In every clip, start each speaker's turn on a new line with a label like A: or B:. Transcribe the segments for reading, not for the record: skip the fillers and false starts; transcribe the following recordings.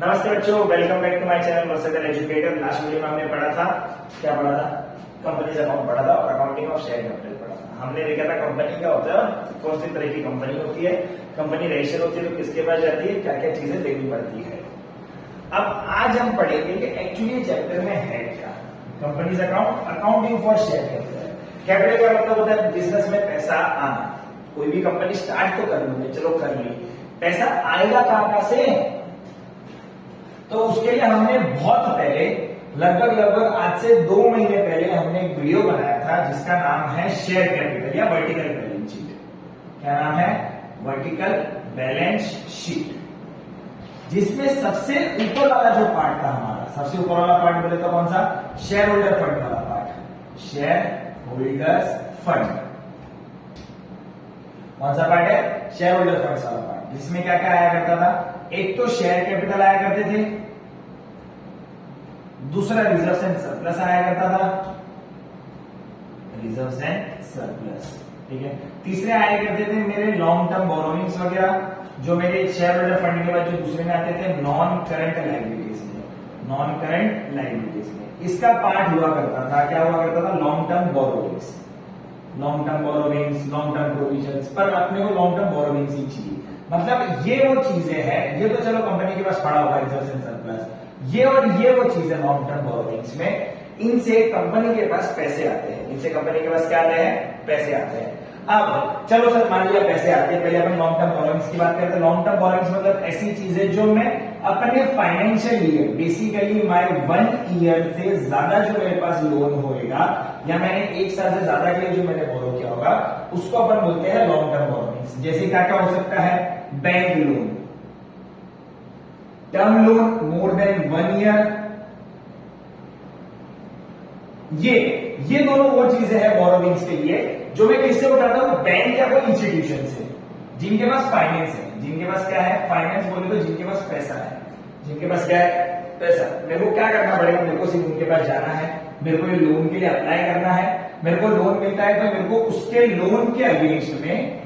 A: नमस्ते बच्चों, welcome back to my channel versatile educator. Last video में हमने पढ़ा था, क्या पढ़ा था? कंपनीज अकाउंट पढ़ा था और अकाउंटिंग ऑफ शेयर कैपिटल पढ़ा था। हमने देखा था कंपनी क्या होता है, कौन सी तरह की कंपनी होती है, कंपनी रजिस्टर होती है तो किसके पास जाती है, क्या क्या चीजें देखनी पड़ती है। अब आज हम पढ़ेंगे कि एक्चुअली चैप्टर में है क्या। Companies account, accounting for share capital. Capital का मतलब होता है बिजनेस में पैसा आना। कोई भी कंपनी स्टार्ट तो कर लो, चलो कर ली, पैसा आएगा कहां से? तो उसके लिए हमने बहुत पहले, लगभग आज से 2 महीने पहले हमने एक वीडियो बनाया था जिसका नाम है शेयर कैपिटल या वर्टिकल बैलेंस शीट। क्या नाम है? Vertical balance sheet. जिसमें सबसे ऊपर वाला जो पार्ट था हमारा, सबसे ऊपर वाला पार्ट बोले तो कौन सा? शेयर होल्डर फंड वाला पार्ट। शेयर होल्डर्स फंड कौन सा पार्ट है? शेयर होल्डर फंड वाला पार्ट। जिसमें क्या क्या आया करता था? एक तो शेयर कैपिटल आया करते थे, दूसरा रिजर्व एंड सरप्लस आया करता था, रिजर्व एंड सरप्लस, ठीक है। तीसरे आया करते थे मेरे लॉन्ग टर्म बोरोइंग्स वगैरह, जो मेरे शेयर होल्डर फंड के बाद जो दूसरे में आते थे नॉन करंट लायबिलिटीज में, नॉन करंट लायबिलिटीज में इसका पार्ट हुआ करता था। क्या हुआ करता था? Long term borrowings, long term borrowings, long term provisions. पर अपने को लॉन्ग टर्म बोरोइंग्स ही चाहिए। मतलब ये वो चीजें हैं, ये तो चलो कंपनी के पास पड़ा होगा रिजर्व एंड सरप्लस, ये और ये वो चीजें लॉन्ग टर्म बोरोइंग्स में, इनसे कंपनी के पास पैसे आते हैं। इनसे कंपनी के पास क्या आते हैं? पैसे आते हैं। अब चलो सर, मान लिया पैसे आते हैं, पहले अपन लॉन्ग टर्म बोरोइंग्स की बात करते हैं। लॉन्ग टर्म बोरोइंग्स मतलब ऐसी चीजें जो मैं अपने financial year, basically my 1 year से ज्यादा जो मेरे पास लोन होएगा, या मैंने 1 साल से ज्यादा के लिए जो मैंने बोरो किया होगा, उसको अपन बोलते हैं लॉन्ग टर्म बोरोइंग्स। जैसे क्या क्या हो सकता है? Bank loan, term loan more than 1 year. ये दोनों वो चीजें हैं बोरोइंग्स के लिए जो मैं किससे उठाता हूं? बैंक या कोई इंस्टीट्यूशन से, जिनके पास फाइनेंस है। जिनके पास क्या है? फाइनेंस बोले तो जिनके पास पैसा है। जिनके पास क्या है? पैसा। मेरे को क्या करना पड़ेगा? मेरे को सिर्फ उनके पास जाना है, मेरे को ये लोन के लिए अप्लाई करना है। मेरे को लोन मिलता है तो मेरे को उसके लोन के अगेंस्ट में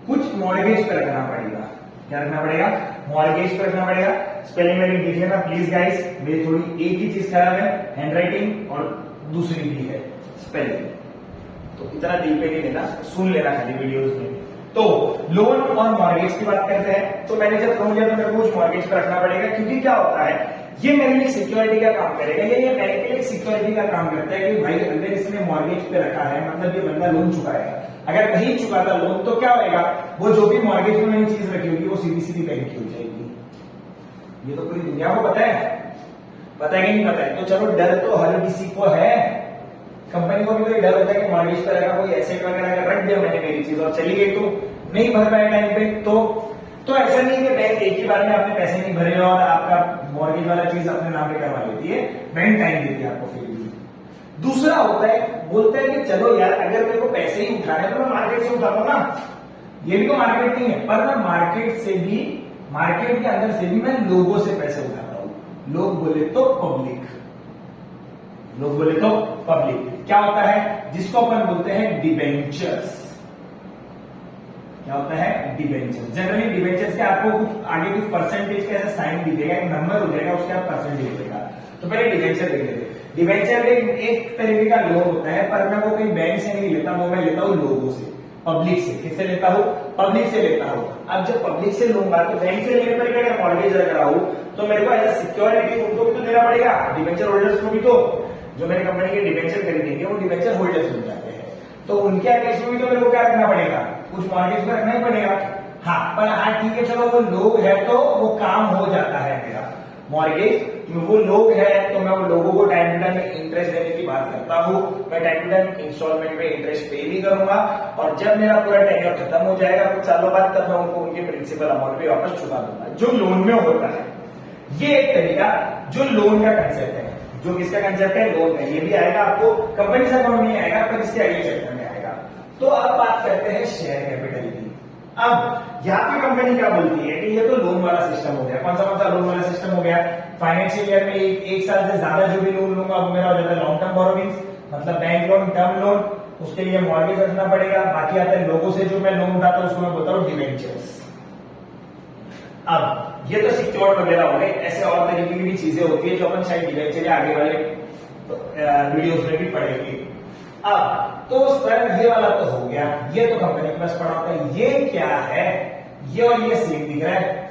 A: कुछ मॉर्गेज पे रखना पड़ेगा। क्या रखना पड़ेगा? मॉर्गेज पे रखना पड़ेगा। स्पेलिंग में लिख लेना प्लीज गाइस, मेरी थोड़ी एक ही चीज खराब है, हैंडराइटिंग, और दूसरी भी है स्पेलिंग। तो इतना दिल पे नहीं लेना, सुन लेना खाली वीडियोस में। तो लोन और मॉर्गेज की बात करते हैं। तो मैंने जब लोन लिया तो मेरे को कुछ मॉर्गेज पे रखना पड़ेगा, क्योंकि क्या होता है, ये मेरे लिए सिक्योरिटी का काम करेगा, ये बैंक के लिए सिक्योरिटी का काम करता है कि भाई अगर इसने मॉर्गेज पे रखा है मतलब ये बंदा लोन चुकाएगा। अगर नहीं चुकाता लोन तो क्या होगा? वो जो भी मॉर्गेज में मैंने चीज रखी होगी वो सीधी सीधी बैंक की हो जाएगी। ये तो पूरी दुनिया को पता है, पता है कि नहीं पता है? तो चलो, डर तो हर किसी को है। कंपनी को भी कोई डर होता है कि मॉर्गेज पर रखा, कोई एसेट वगैरह अगर रख दिया मैंने मेरी चीज और चली गई तो नहीं भर पाए टाइम पे, तो ऐसा नहीं है कि बैंक एक ही बार में आपने पैसे नहीं भरे और आपका मॉर्गेज वाला चीज अपने नाम पे करवा लेती है। बैंक टाइम देती है आपको फिर भी। दूसरा होता है, बोलते हैं कि चलो यार, अगर मेरे को पैसे ही उठाने तो मैं मार्केट से उठाऊंगा ना। ये भी तो मार्केट नहीं है, पर मैं मार्केट से भी, मार्केट के अंदर से भी मैं लोगों से पैसे उठाता हूं। लोग बोले तो पब्लिक, लोग बोले तो पब्लिक। क्या होता है? जिसको अपन बोलते हैं डिबेंचर्स। क्या होता है? डिबेंचर्स। जनरली डिबेंचर्स के आपको कुछ आगे कुछ परसेंटेज का ऐसा साइन दिखेगा, एक नंबर हो जाएगा, उसके आप परसेंटेज देगा। तो पहले डिबेंचर देख लेते। डिबेंचर एक तरीके का लोन होता है, पर मैं वो कहीं बैंक से नहीं लेता, वो मैं लेता हूं लोगों से, पब्लिक से। किससे लेता हूं? पब्लिक से लेता हूं। अब जब पब्लिक से लूंगा तो बैंक से लेने पर अगर मॉर्गेज रख रहा हूं तो मेरे को एज सिक्योरिटी उनको भी तो देना पड़ेगा, डिबेंचर होल्डर्स को भी। तो जो मेरी कंपनी के डिबेंचर खरीदेंगे वो डिबेंचर होल्डर्स बन जाते हैं, तो उनके अगेंस्ट में भी तो मेरे को क्या रखना पड़ेगा? कुछ मॉर्गेज में रखना ही पड़ेगा। हाँ, पर हाँ ठीक है, चलो वो लोग है तो वो काम हो जाता है मेरा मॉर्गेज। वो लोग है तो मैं वो लोगों को टाइम टू टाइम इंटरेस्ट देने की बात करता हूँ। मैं टाइम टू टाइम इंस्टॉलमेंट में इंटरेस्ट पे भी करूंगा, और जब मेरा पूरा टेन्योर खत्म हो जाएगा कुछ सालों बाद, तब मैं उनको उनके प्रिंसिपल अमाउंट भी वापस चुका दूंगा, जो लोन में होता है। ये एक तरीका जो लोन का कंसेप्ट है। जो किसका कंसेप्ट है? लोन है। ये भी आएगा आपको कंपनी से अकाउंट में आएगा, पर इसके अगले चैप्टर में आएगा। तो अब बात करते हैं शेयर कैपिटल की। अब यहाँ पे कंपनी क्या बोलती है कि ये तो लोन वाला सिस्टम हो गया। कौन सा लोन वाला सिस्टम हो गया? फाइनेंशियल ईयर में एक साल से ज्यादा जो भी लोन लूंगा वो मेरा हो जाता है लॉन्ग टर्म बोरोइंग्स, मतलब बैंक लोन, टर्म लोन। उसके लिए मॉर्गेज रखना पड़ेगा। बाकी आता है लोगों से जो मैं लोन उठाता हूं, उसको मैं बोलता हूँ डिबेंचर्स। अब ये तो सिक्योर्ड वगैरह हो गए, ऐसे और तरीके की भी चीजें होती है जो अपन शायद इवेंचुअली आगे वाले वीडियोस में भी पढ़ेंगे। अब तो सर ये वाला तो हो गया, ये तो कंपनी के पास पड़ा होता है। ये क्या है, ये और ये सेम दिख रहा है।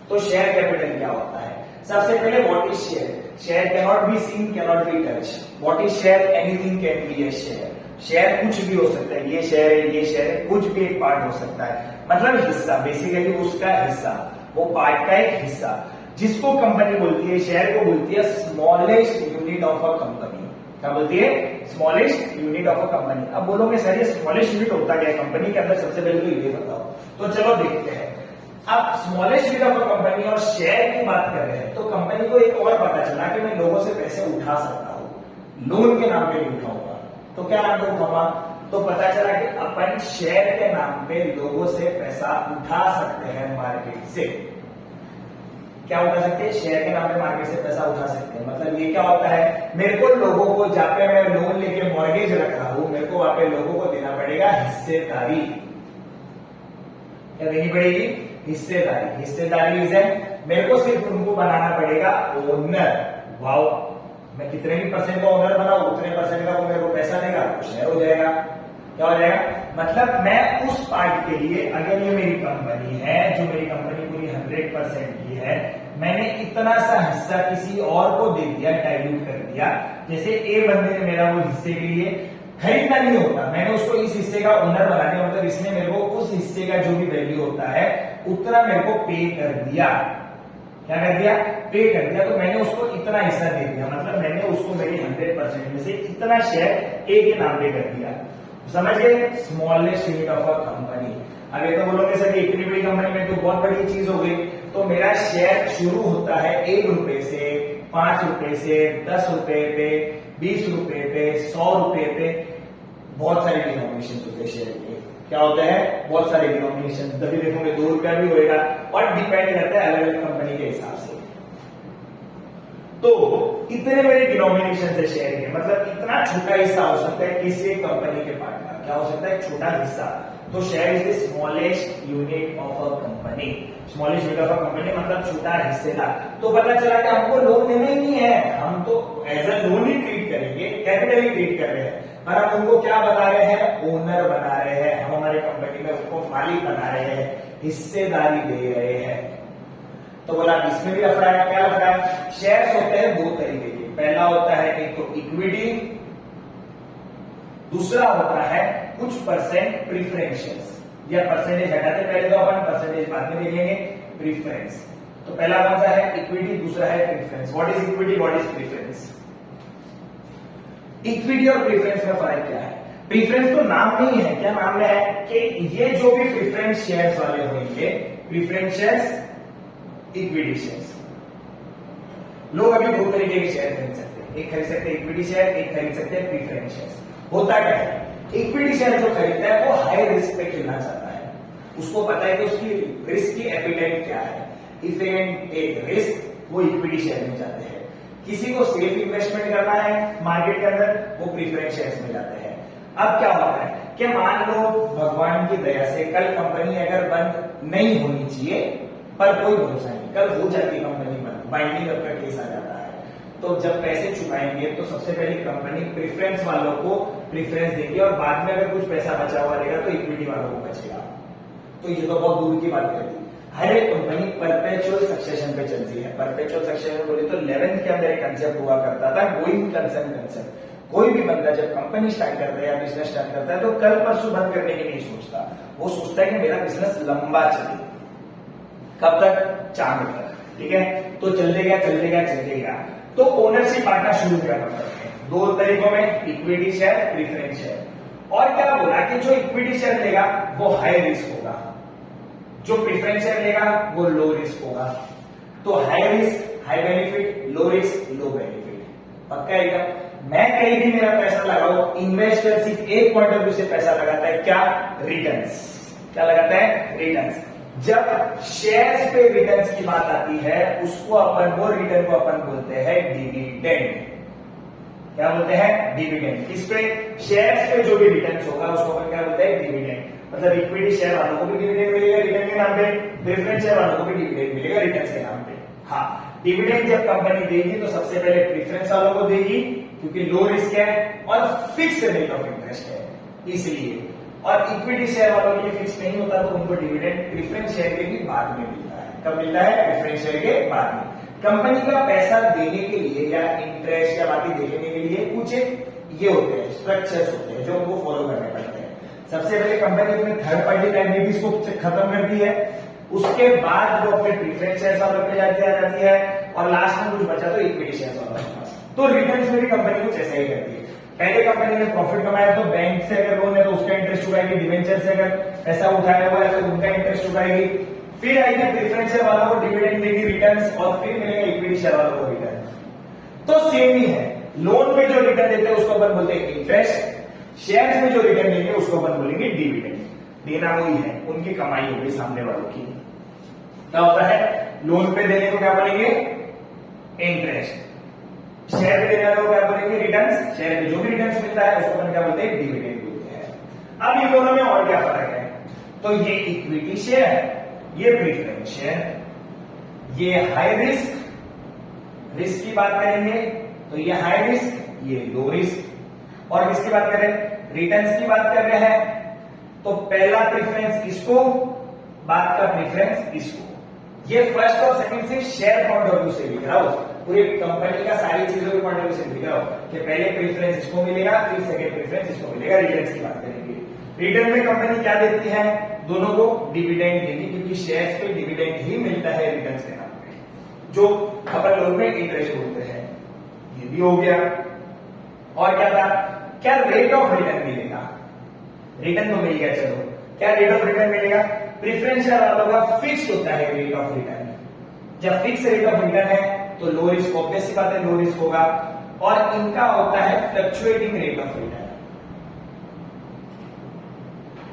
A: तो शेयर कैपिटल क्या होता है? सबसे पहले what is share? Share can not be seen, can not be touch. What is share? Anything can be A share. Share कुछ भी हो सकता है, ये शेयर है, ये शेयर है, कुछ भी एक पार्ट हो सकता है, मतलब हिस्सा, बेसिकली उसका हिस्सा, वो पार्ट का एक हिस्सा, जिसको कंपनी बोलती है, शेयर को बोलती है smallest unit of a company. क्या बोलती है? Smallest unit of a company. अब बोलोगे सर ये स्मॉलेस्ट यूनिट होता क्या है कंपनी के अंदर? सबसे पहले तो ये बताओ। तो चलो देखते हैं। अब smallest unit of a company और शेयर की बात कर रहे हैं, तो कंपनी को एक और पता चला कि मैं लोगों से पैसे उठा सकता हूं, लोन के नाम पे नहीं उठाऊंगा। तो क्या नाम पे उठाऊंगा? तो पता चला कि अपन शेयर के नाम पे लोगों से पैसा उठा सकते हैं मार्केट से। क्या उठा सकते हैं? शेयर के नाम पे मार्केट से पैसा उठा सकते हैं। मतलब ये क्या होता है, मेरे को लोगों को, जहां पे मैं लोन लेके मॉर्गेज रख रहा हूं, मेरे को वहां पे लोगों को देना पड़ेगा हिस्सेदारी। क्या देनी पड़ेगी? हिस्सेदारी। हिस्सेदारी इज मेरे को सिर्फ उनको बनाना पड़ेगा ओनर। वाओ, मैं कितने भी परसेंट का ओनर बनाऊं, उतने परसेंट का वो मेरे को पैसा देगा, शेयर हो जाएगा। क्या हो जाएगा? मतलब मैं उस पार्ट के लिए, अगर ये मेरी कंपनी है, जो मेरी कंपनी पूरी 100% की है, मैंने इतना सा हिस्सा किसी और को दे दिया, डाइल्यूट कर दिया। जैसे ए बंदे ने मेरा वो हिस्से के लिए खरीदना नहीं होता, मैंने उसको इस हिस्से का ओनर बना दिया, मतलब इसने मेरे को उस हिस्से का जो भी वैल्यू होता है उतना मेरे को पे कर दिया। क्या कर दिया? पे कर दिया। तो मैंने उसको इतना हिस्सा दे दिया, मतलब मैंने उसको मेरी 100% में से इतना शेयर ए के नाम पे कर दिया। समझ गए? Smallest unit of a company. अब ये तो बोलोगे सर इतनी बड़ी कंपनी में तो बहुत बड़ी चीज हो गई। तो मेरा शेयर शुरू होता है 1 रुपए से, 5 रुपए से, 10 रुपए पे, 20 रुपए पे, 100 रुपए पे, बहुत सारे डिनोमिनेशन होते हैं शेयर के। क्या होता है? बहुत सारे डिनोमिनेशन। तभी देखोगे 2 रुपया भी होएगा, और डिपेंड करता है अलग अलग कंपनी के हिसाब से। तो इतने बड़े डिनोमिनेशन है शेयर के, मतलब इतना छोटा हिस्सा हो सकता है किसी कंपनी के पार्ट का। क्या हो सकता है? छोटा हिस्सा। तो share is the smallest unit of a company. Smallest unit of a company मतलब छोटा हिस्सेदार। तो पता चला कि हमको लोन लेना ही नहीं है, हम तो एज अ लोन ही ट्रीट करेंगे, कैपिटल ही ट्रीट कर रहे हैं, पर हम उनको क्या बना रहे हैं? ओनर बना रहे हैं। हम हमारी कंपनी में उसको मालिक बना रहे हैं, हिस्सेदारी दे रहे हैं। तो बोला इसमें भी लफड़ा है। क्या लफड़ा है? शेयर्स होते हैं 2 तरीके के। पहला होता है एक तो इक्विटी, दूसरा होता है कुछ परसेंट प्रीफरेंशियल्स। या परसेंटेज हटाते पहले, तो अपन परसेंटेज बाद में देख लेंगे। प्रीफरेंस तो पहला कौन सा है? इक्विटी, दूसरा है preference. What is equity, what is preference? Equity और प्रीफरेंस में फर्क क्या है? प्रीफरेंस तो नाम नहीं है, क्या नाम में है कि ये जो भी प्रीफरेंस शेयर्स वाले होंगे, प्रीफरेंस शेयर्स, इक्विटी शेयर्स। लोग अभी 2 तरीके के शेयर खरीद सकते हैं, एक खरीद सकते हैं इक्विटी शेयर, एक खरीद सकते हैं प्रीफरेंस शेयर्स। होता क्या है? इक्विटी शेयर जो खरीदता है वो हाई रिस्क पे खेलना चाहता है, उसको पता है कि उसकी रिस्क की एपिटाइट क्या है। इफ एक रिस्क, वो इक्विटी शेयर में जाते हैं। किसी को सेफ इन्वेस्टमेंट करना है मार्केट के अंदर, वो प्रीफरेंस शेयर्स में जाते हैं। अब क्या होता है कि मान लो भगवान की दया से कल कंपनी अगर बंद नहीं होनी चाहिए, पर कोई भरोसा नहीं, कल हो जाती है कंपनी बंद, बाइंडिंग अप का केस आ जाता है, तो जब पैसे चुकाएंगे तो सबसे पहले कंपनी प्रीफरेंस वालों को प्रीफरेंस देगी, और बाद में अगर कुछ पैसा बचा हुआ रहेगा तो इक्विटी वालों को बचेगा। तो ये तो बहुत दूर की बात कर दी। हर एक कंपनी परपेचुअल सक्सेशन पे चलती है। परपेचुअल सक्सेशन बोले तो 11th के अंदर एक कंसेप्ट हुआ करता था, गोइंग कंसर्न कंसेप्ट। कोई भी बंदा जब कंपनी स्टार्ट करता है या बिजनेस स्टार्ट करता है तो कल परसों बंद करने की नहीं सोचता, वो सोचता है कि मेरा बिजनेस लंबा चले। कब तक? चांद तक। ठीक है, तो चलेगा चलेगा चलेगा। तो ओनरशिप बांटना शुरू करना पड़ता है 2 तरीकों में, इक्विटी शेयर, प्रीफरेंस शेयर। और क्या बोला कि जो इक्विटी शेयर लेगा वो हाई रिस्क होगा, जो प्रीफरेंस शेयर लेगा वो लो रिस्क होगा। तो high risk high benefit, low risk low benefit. पक्का एकदम। मैं कहीं भी मेरा पैसा लगाऊं, इन्वेस्टर सिर्फ एक पॉइंट ऑफ व्यू से पैसा लगाता है, क्या? रिटर्न्स। क्या लगाता है? रिटर्न्स। जब शेयर्स पे रिटर्न्स की बात आती है, उसको अपन, वो रिटर्न को अपन बोलते हैं डिविडेंड। क्या बोलते हैं? डिविडेंड। किस पे? शेयर्स पे जो भी रिटर्न्स होगा उसको अपन क्या बोलते हैं? डिविडेंड। मतलब इक्विटी शेयर वालों को भी डिविडेंड मिलेगा रिटर्न के नाम पे, प्रेफरेंस शेयर वालों को भी डिविडेंड मिलेगा रिटर्न के नाम पे। हाँ, डिविडेंड जब कंपनी देगी तो सबसे पहले प्रेफरेंस वालों को देगी क्योंकि लो रिस्क है और फिक्स रेट ऑफ इंटरेस्ट है इसलिए, और इक्विटी शेयर वालों के लिए फिक्स नहीं होता तो उनको डिविडेंड प्रेफरेंस शेयर के भी बाद में मिलता है। कब मिलता है? प्रेफरेंस शेयर के बाद में। कंपनी का पैसा देने के लिए या इंटरेस्ट या बाकी देने के लिए कुछ ये होते हैं स्ट्रक्चर्स होते हैं जो उनको फॉलो करने पड़ते हैं। सबसे पहले कंपनी अपने थर्ड पार्टी लायबिलिटीज को खत्म करती है, उसके बाद वो अपने प्रेफरेंस शेयर वालों पे जाती है और लास्ट में कुछ बचा तो इक्विटी शेयर वालों के पास। तो रिटर्न्स में भी कंपनी कुछ ऐसा ही करती है। पहले कंपनी ने प्रॉफिट कमाया तो बैंक से अगर लोन है तो उसका इंटरेस्ट चुकाएगी, डिवेंचर से अगर पैसा उठाया हुआ है तो उनका इंटरेस्ट चुकाएगी, फिर आएगी प्रेफरेंस शेयर वालों को डिविडेंड देगी रिटर्न्स, और फिर मिलेगा इक्विटी शेयर वालों को रिटर्न। तो सेम ही है, लोन पे जो रिटर्न देते हैं उसको अपन बोलते हैं इंटरेस्ट, शेयर्स में जो रिटर्न देंगे उसको अपन बोलेंगे डिविडेंड। देना वही है, उनकी कमाई होगी सामने वालों की। क्या होता है? लोन पे देने को क्या बोलेंगे? इंटरेस्ट। शेयर पे देने को क्या बोलेंगे? रिटर्न्स। शेयर पे जो भी रिटर्न्स मिलता है उसको अपन क्या बोलते हैं? डिविडेंड बोलते हैं। अब इन दोनों में और क्या फर्क है? तो ये इक्विटी शेयर, ये प्रेफरेंस शेयर, ये हाई रिस्क, रिस्क की बात करेंगे तो ये हाई रिस्क, ये लो रिस्क, और किसकी बात करें? रिटर्न्स की बात कर रहे हैं तो पहला प्रेफरेंस इसको, बाद का प्रेफरेंस इसको। ये फर्स्ट और सेकंड से शेयर पॉइंट ऑफ व्यू से लिख रहा हूं, पूरी कंपनी का सारी चीजों के पॉइंट ऑफ व्यू से लिख रहा हूं कि पहले प्रेफरेंस इसको मिलेगा, फिर सेकंड प्रेफरेंस इसको मिलेगा। रिटर्न्स की बात करेंगे, रिटर्न में कंपनी क्या देती है? दोनों को डिविडेंड देगी क्योंकि शेयर्स पे डिविडेंड ही मिलता है रिटर्न्स के नाम पे, जो अपन लोग में इंटरेस्ट बोलते हैं। ये भी हो गया। और क्या था? क्या रेट ऑफ रिटर्न मिलेगा? रिटर्न तो मिल गया, चलो क्या रेट ऑफ रिटर्न मिलेगा? प्रेफरेंस शेयर वालों का फिक्स होता है रेट ऑफ रिटर्न। जब फिक्स रेट ऑफ रिटर्न है तो लो रिस्क, ऑब्वियस सी बात है लो रिस्क होगा, और इनका होता है fluctuating rate of return.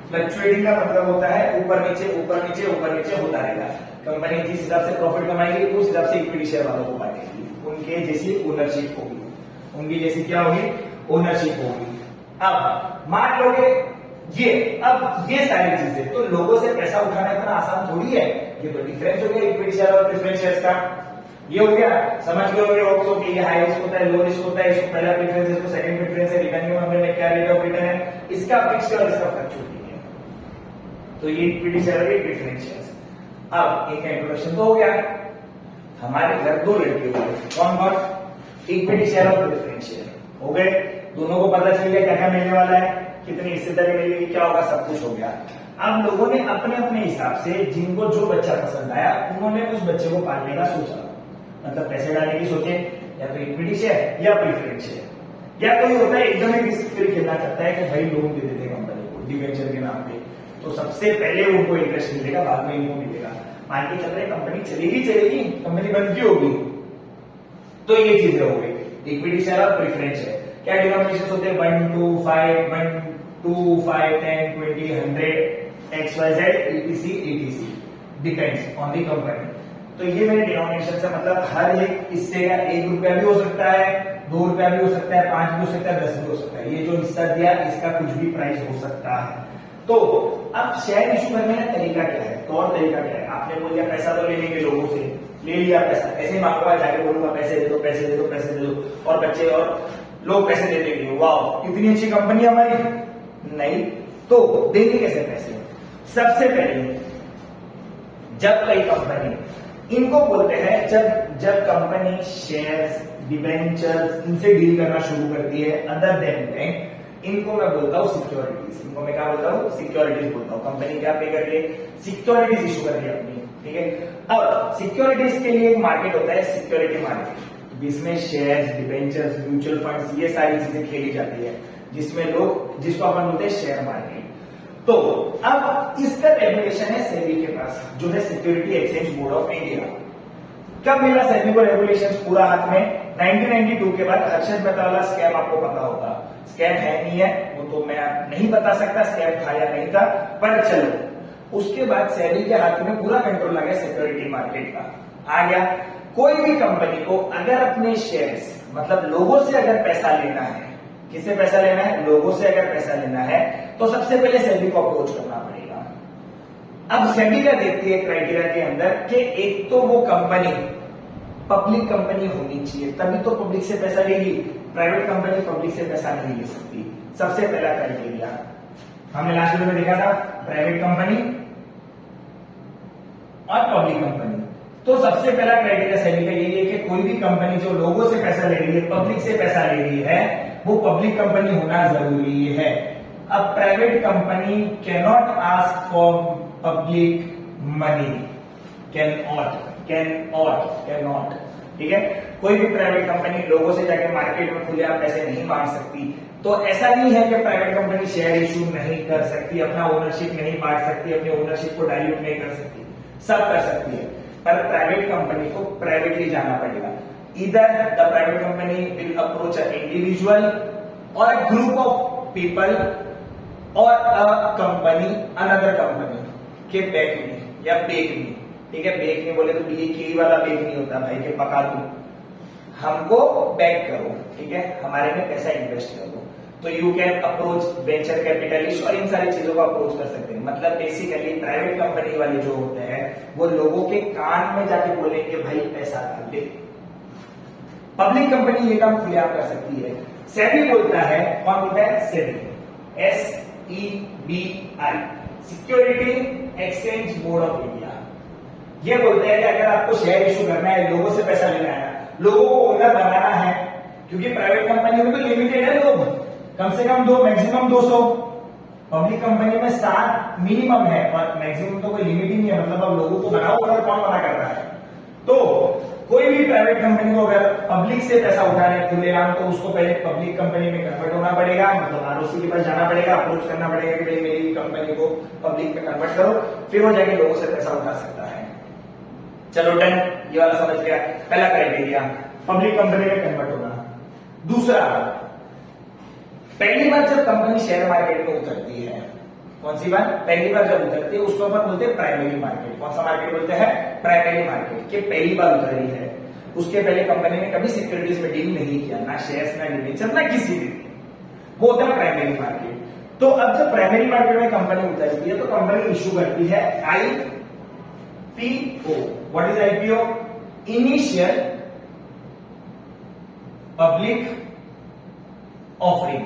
A: Fluctuating का मतलब होता है ऊपर नीचे ऊपर नीचे ऊपर नीचे होता रहेगा। कंपनी जिस हिसाब से प्रॉफिट कमाएगी उस हिसाब से इक्विटी शेयर वालों को बांटेगी, उनके जैसी ओनरशिप होगी, उनकी जैसी क्या होगी? ओनरशिप होगी। अब मान लो अब ये सारी चीजें, तो लोगों से पैसा उठाना इतना आसान थोड़ी है। ये तो डिफरेंस हो गया इक्विटी शेयर और प्रेफरेंस शेयर्स का। ये हो गया, समझ गए होंगे कि ये हाई रिस्क होता है, लो रिस्क होता है, इसको पहला प्रेफरेंस है, इसको सेकंड प्रेफरेंस है, रिटर्न के मामले में क्या रेट ऑफ रिटर्न है, इसका फिक्स और इसका फ्लक्चुएटिंग है। तो ये इक्विटी शेयर और प्रेफरेंस शेयर्स। अब एक इंट्रोडक्शन तो हो गया। हमारे घर दो लड़के हो गए, कौन कौन? इक्विटी शेयर और प्रेफरेंस शेयर हो गए। दोनों को पता चल गया क्या क्या मिलने वाला है, कितनी हिस्सेदारी मिलेगी, क्या होगा, सब कुछ हो गया। अब लोगों ने अपने अपने हिसाब से जिनको जो बच्चा पसंद आया उन्होंने उस बच्चे को पालने का सोचा, मतलब पैसे डालने की सोचे, या तो इक्विटी शेयर या प्रेफरेंस शेयर। या कोई होता है एकदम ही रिस्क फ्री खेलना चाहता है कि भाई लोन दे देते कंपनी को डिवेंचर के नाम पे, तो सबसे पहले उनको इंटरेस्ट मिलेगा, बाद में इनको मिलेगा। मान के चल रहे कंपनी चलेगी, कंपनी बंद क्यों होगी? तो ये चीजें हो गई इक्विटी शेयर और प्रेफरेंस शेयर। क्या डिनोमिनेशन होते हैं? 1 2 5 1 2 5 10 20 100 XYZ etc depends on the company. तो ये मेरे डिनोमिनेशन से मतलब हर एक हिस्से का 1 रुपया भी हो सकता है, 2 रुपया भी हो सकता है, 5 भी हो सकता है, 10 भी हो सकता है। ये जो हिस्सा दिया इसका कुछ भी प्राइस हो सकता है। तो अब शेयर इशू करने का तरीका क्या है? तौर तरीका क्या है? आपने बोल दिया पैसा तो ले लेंगे लोगों से, ले लिया पैसा, ऐसे ही मांगूंगा, जाके बोलूंगा पैसे दे दो पैसे दे दो पैसे दे दो, और बच्चे और लोग पैसे दे देंगे, वाह इतनी अच्छी कंपनी हमारी। नहीं, तो देंगे कैसे पैसे? सबसे पहले जब कोई कंपनी, इनको बोलते हैं जब कंपनी शेयर्स, डिबेंचर्स इनसे डील करना शुरू करती है अदर देन बैंक, इनको मैं बोलता हूं सिक्योरिटीज। इनको मैं क्या बोलता हूं? सिक्योरिटीज बोलता हूं। कंपनी क्या पे कर रही है? सिक्योरिटीज इशू कर रही है अपनी, ठीक है। अब सिक्योरिटीज के लिए एक मार्केट होता है सिक्योरिटी मार्केट, जिसमें शेयर्स, डिबेंचर्स, म्यूचुअल फंड्स ये सारी चीजें खेली जाती है, जिसमें लोग, जिसको अपन बोलते हैं शेयर मार्केट। तो अब इसका रेगुलेशन है सेबी के पास, जो है security exchange board of India. कब मिला सेबी को रेगुलेशन पूरा हाथ में? 1992 के बाद। हर्षद मेहता वाला स्कैम आपको पता होगा, स्कैम है नहीं है वो तो मैं नहीं बता सकता स्कैम था या नहीं था, पर चलो उसके बाद सेबी के हाथ में पूरा कंट्रोल आ गया सिक्योरिटी मार्केट का, आ गया। कोई भी कंपनी को अगर अपने शेयर्स, मतलब लोगों से अगर पैसा लेना है, किससे पैसा लेना है? लोगों से अगर पैसा लेना है तो सबसे पहले सेबी को अप्रोच करना पड़ेगा। अब सेबी का देखती है क्राइटेरिया के अंदर कि एक तो वो कंपनी पब्लिक कंपनी होनी चाहिए, तभी तो पब्लिक से पैसा लेगी। प्राइवेट कंपनी पब्लिक से पैसा नहीं ले सकती। सबसे पहला क्राइटेरिया हमने लास्ट वीडियो में देखा था, प्राइवेट कंपनी और पब्लिक कंपनी। तो सबसे पहला क्राइटेरिया सेबी का यही है कि कोई भी कंपनी जो लोगों से पैसा ले रही है, पब्लिक से पैसा ले रही है, वो पब्लिक कंपनी होना जरूरी है। अब private company can not ask for public money, can not, ठीक है। कोई भी प्राइवेट कंपनी लोगों से जाके मार्केट में खुलेआम पैसे नहीं मांग सकती। तो ऐसा नहीं है कि प्राइवेट कंपनी शेयर इशू नहीं कर सकती, अपना ओनरशिप नहीं बांट सकती, अपने ओनरशिप को डाइल्यूट नहीं कर सकती, सब कर सकती है। पर प्राइवेट कंपनी को प्राइवेटली जाना पड़ेगा। इधर the private company will approach a individual और अ ग्रुप ऑफ पीपल और अ कंपनी, अनदर कंपनी के बैक में या बेक में, ठीक है। बेक में बोले तो BAK वाला बेक नहीं होता भाई के पका दो, हमको बैक करो, ठीक है, हमारे में पैसा इन्वेस्ट करो। तो you can approach venture capitalist और इन सारी चीजों को अप्रोच कर सकते हैं। मतलब बेसिकली प्राइवेट कंपनी वाले जो होते हैं वो लोगों के कान में जाके बोलेंगे भाई पैसा डाल दे। पब्लिक कंपनी ये काम खुलेआम कर सकती है। सेबी बोलता है, कौन बोलता है? SEBI, SEBI, security exchange board of India. ये बोलते हैं कि अगर आपको शेयर इशू करना है, लोगों से पैसा लेना है, लोगों को ओनर बनाना है, क्योंकि प्राइवेट कंपनी में तो लिमिटेड है लोग, कम से कम 2, मैक्सिमम 200। पब्लिक कंपनी में 7 मिनिमम है और मैक्सिमम तो कोई लिमिट ही नहीं है। मतलब अब लोगों को बनाओ, अगर कौन मना कर रहा है? तो कोई भी प्राइवेट कंपनी को अगर पब्लिक से पैसा उठाना है खुलेआम, तो उसको पहले पब्लिक कंपनी में कन्वर्ट होना पड़ेगा, मतलब ROC के पास जाना पड़ेगा, अप्रोच करना पड़ेगा कि भाई मेरी कंपनी को पब्लिक में कन्वर्ट करो, फिर वो जाके लोगों से पैसा उठा सकता है। चलो डन, ये वाला समझ गया। पहला क्राइटेरिया पब्लिक कंपनी में कन्वर्ट होना। दूसरा, पहली बार जब कंपनी शेयर मार्केट में उतरती है, कौन सी बार? पहली बार जब उतरती है उसको अपन बोलते हैं प्राइमरी मार्केट। कौन सा मार्केट बोलते हैं? Primary market. के पहली बार उतर रही है, उसके पहले कंपनी ने कभी सिक्योरिटीज में डील नहीं किया, ना शेयर्स, ना डिबेंचर, ना किसी भी, वो होता है प्राइमरी मार्केट। तो अब जब प्राइमरी मार्केट में कंपनी उतरती है तो कंपनी इशू करती है IPO। What is IPO? Initial public offering.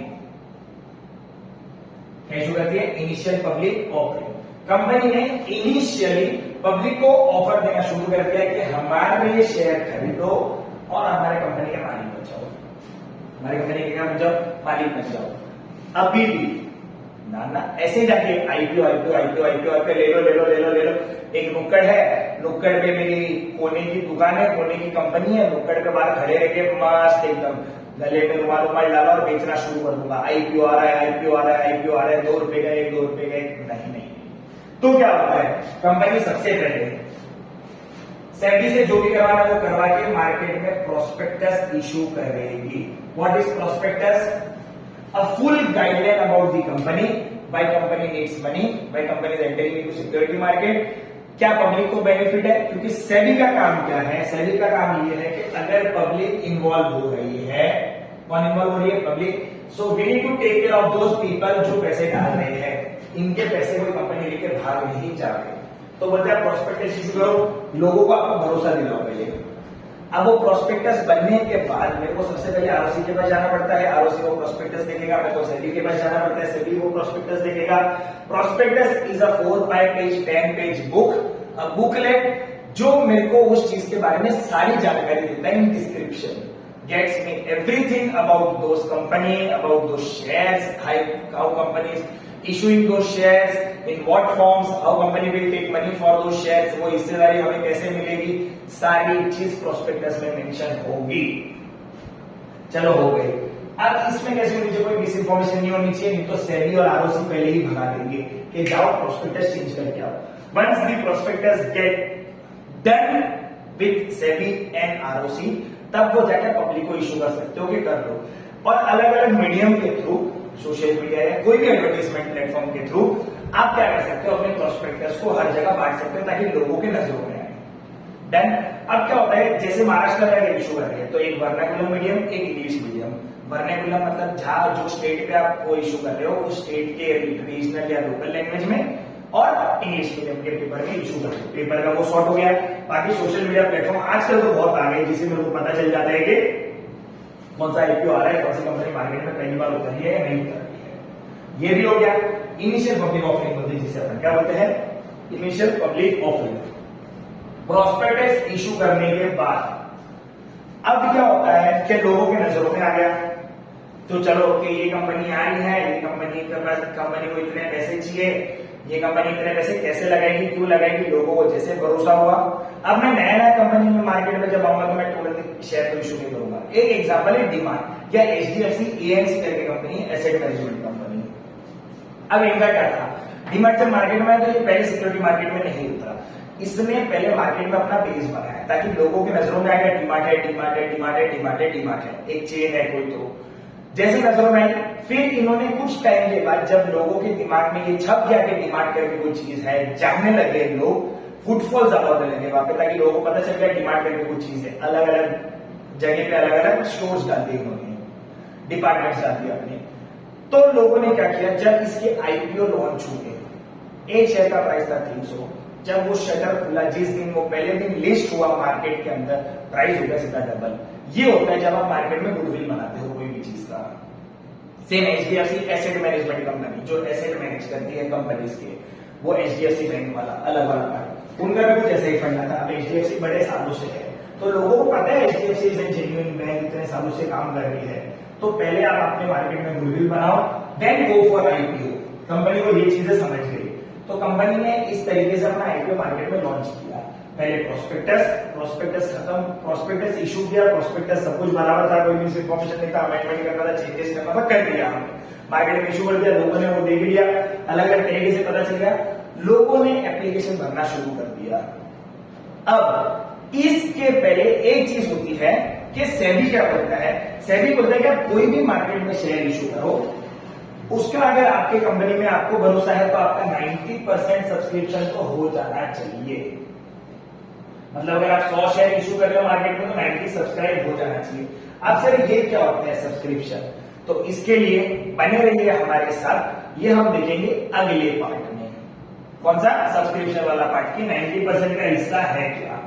A: क्या इशू करती है? Initial public offering. कंपनी ने इनिशियली पब्लिक को ऑफर देना शुरू कर दिया कि हमारे शेयर खरीदो और हमारे कंपनी के मालिक बन जाओ, हमारे कंपनी के क्या बन जाओ? मालिक बन जाओ। अभी भी ना ऐसे जाके IPO ले लो। एक नुक्कड़ है, नुक्कड़ पे मेरी कोने की दुकान है, कोने की कंपनी है, नुक्कड़ के बाहर खड़े रह के मस्त एकदम गले में रुमाल डाला और बेचना शुरू कर दूंगा। IPO आ रहा है, 2 रुपए का एक, 2 रुपए का एक। नहीं। तो क्या होता है? कंपनी सबसे पहले सेबी से जो भी करवाना वो करवा के मार्केट में प्रोस्पेक्टस इशू करेगी। What is prospectus? A full guideline about the company, why company needs money, why company is entering into security market, क्या पब्लिक को बेनिफिट है। क्योंकि सेबी का काम क्या है? सेबी का काम ये है कि अगर पब्लिक इन्वॉल्व हो रही है, कौन इन्वॉल्व हो रही है? Public. So we need to take care of those people जो पैसे डाल रहे हैं, इनके पैसे कोई कंपनी लेके भाग नहीं जा रहे। तो बोलते हैं प्रोस्पेक्टस इशू करो, लोगों को आपको भरोसा दिलाओ पहले। अब वो प्रोस्पेक्टस बनने के बाद मेरे को सबसे पहले ROC के पास जाना पड़ता है, ROC वो प्रोस्पेक्टस देखेगा, मेरे को सेबी के पास जाना पड़ता है, सेबी वो प्रोस्पेक्टस देखेगा। Prospectus is a 4-5 page 10 page book, a booklet जो मेरे को उस चीज के बारे में सारी जानकारी देता है in description, gets me everything about those company, about those shares, how companies issuing those shares, in what forms, how company will take money for those shares, वो हिस्सेदारी हमें कैसे मिलेगी, सारी चीज प्रोस्पेक्टस में मेंशन होगी। चलो हो गई। अब इसमें कैसे होनी चाहिए? कोई मिस इन्फॉर्मेशन नहीं होनी चाहिए, नहीं तो सेबी और ROC पहले ही भगा देंगे कि जाओ प्रोस्पेक्टस चेंज करके आओ। Once the prospectus get done with SEBI and ROC, तब वो जाकर पब्लिक को इशू कर सकते हो कि कर दो। और अलग अलग मीडियम के थ्रू, सोशल मीडिया या कोई भी एडवर्टाइजमेंट प्लेटफॉर्म के थ्रू आप क्या कर सकते हो? अपने प्रोस्पेक्टस को हर जगह बांट सकते हो ताकि लोगों के नजरों में आए। डन। अब क्या होता है, जैसे महाराष्ट्र में अगर इशू कर रहे हैं तो एक वर्नाकुलम मीडियम, एक इंग्लिश मीडियम। वर्नाकुलम मतलब जहां जो स्टेट पे आप वो इशू कर रहे हो उस स्टेट के रीजनल या लोकल लैंग्वेज में, और इंग्लिश मीडियम के पेपर में इशू कर रहे हो। पेपर का वो सॉर्ट हो गया। बाकी सोशल मीडिया प्लेटफॉर्म आजकल तो बहुत आ गए जिससे मेरे को पता चल जाता है कि कौन सा आईपीओ आ रहा है, कौन सी कंपनी मार्केट में पहली बार उतरी है या नहीं उतर रही है। ये भी हो गया। इनिशियल पब्लिक ऑफरिंग बोलते हैं जिसे अपन क्या बोलते हैं, initial public offering. Prospectus issue करने के बाद अब क्या होता है कि लोगों के नजरों में आ गया, तो चलो कि ये कंपनी आ रही है, ये कंपनी के पास, कंपनी को इतने पैसे चाहिए, ये कंपनी इतने पैसे कैसे लगाएगी, क्यों लगाएगी, लोगों को जैसे भरोसा हुआ। अब मैं नया नया कंपनी में मार्केट में जब आऊंगा तो मैं तुरंत शेयर तो इशू नहीं करूंगा। एक एग्जांपल है डीमार्ट या एचडीएफसी एएमसी करके कंपनी, एसेट मैनेजमेंट कंपनी। अब इनका क्या था, डीमार्ट जब मार्केट में आया तो ये पहले सिक्योरिटी मार्केट में नहीं उतरा, इसने पहले मार्केट में अपना बेस बनाया ताकि लोगों के नजरों में आएगा डीमार्ट है, डीमार्ट है, डीमार्ट है, डीमार्ट है, डीमार्ट है, एक चेन है कोई। तो जैसे नजरों में आई, फिर इन्होंने कुछ टाइम के बाद जब लोगों के दिमाग में ये छप गया कि डीमार्ट करके कोई चीज है, जानने लगे लोग, फुटफॉल ज्यादा होने लगे वहां पे, ताकि लोगों को पता चल गया डीमार्ट करके कुछ चीज है। अलग अलग जगह पे अलग अलग स्टोर्स डाल दिए इन्होंने, डिपार्टमेंट्स डाल दिए अपने। तो लोगों ने क्या किया, जब इसके आईपीओ लॉन्च हुए, एक शेयर का प्राइस था 300, जब वो शटर खुला जिस दिन, वो पहले दिन लिस्ट हुआ मार्केट के अंदर, प्राइस हो गया सीधा डबल। ये होता है जब आप मार्केट में गुडविल बनाते हो कोई भी चीज का। Same HDFC asset management company जो एसेट मैनेज करती है कंपनीज के, वो एचडीएफसी बैंक वाला अलग वाला था, उनका भी कुछ ऐसा ही फंडा था। अब एचडीएफसी बड़े सालों से है तो लोगों को पता है HDFC is a genuine bank, इतने सालों से काम कर रही है। तो पहले आप अपने मार्केट में गुडविल बनाओ, then go for IPO. Company को ये चीजें समझ गई तो कंपनी ने इस तरीके से अपना आईपीओ मार्केट में लॉन्च किया। पहले प्रोस्पेक्टस खत्म, प्रोस्पेक्टस इशू किया, प्रोस्पेक्टस सब कुछ बराबर था, कोई मिस इन्फॉर्मेशन नहीं था, अमेंडमेंट करना था, चेंजेस करना था, कर दिया हमने। मार्केट में इशू कर दिया, लोगों ने वो देख लिया, अलग अलग तरीके से पता चल गया, लोगों ने एप्लीकेशन भरना शुरू कर दिया। अब इसके पहले एक चीज होती है कि सेबी क्या बोलता है, सेबी बोलता है कि आप कोई भी मार्केट में शेयर इशू करो, उसका अगर आपके कंपनी में आपको भरोसा है तो आपका 90% सब्सक्रिप्शन तो हो जाना चाहिए। मतलब अगर आप 100 शेयर इशू कर रहे हो मार्केट में तो 90 सब्सक्राइब हो जाना चाहिए। अब सर ये क्या होता है सब्सक्रिप्शन, तो इसके लिए बने रहिए हमारे साथ, ये हम देखेंगे अगले पार्ट में। कौन सा, सब्सक्रिप्शन वाला पार्ट की 90% का हिस्सा है क्या।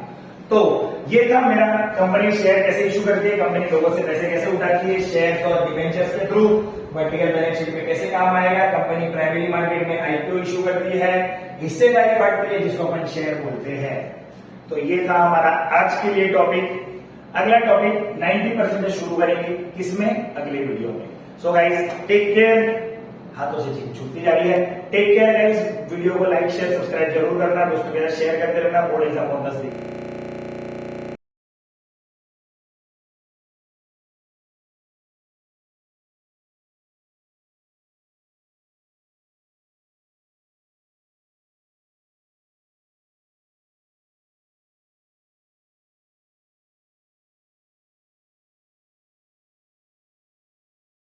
A: तो ये था मेरा कंपनी शेयर कैसे इशू करती है, कंपनी लोगों से पैसे कैसे उठाती है शेयर्स और डिबेंचर्स के थ्रू, वर्टिकल बैलेंस शीट में कैसे काम आएगा, कंपनी प्राइमरी मार्केट में आईपीओ इशू करती है, हिस्सेदारी बांटती है जिसको अपन शेयर बोलते हैं। तो ये था हमारा आज के लिए टॉपिक। अगला टॉपिक 90% शुरू करेंगे किसमें, अगले वीडियो में। सो गाइस टेक केयर, हाथों से चीज छूटती जा रही है, टेक केयर गाइस। वीडियो को लाइक शेयर सब्सक्राइब जरूर करना, दोस्तों के साथ शेयर करते रहना। बोर्ड एग्जाम 10 दिन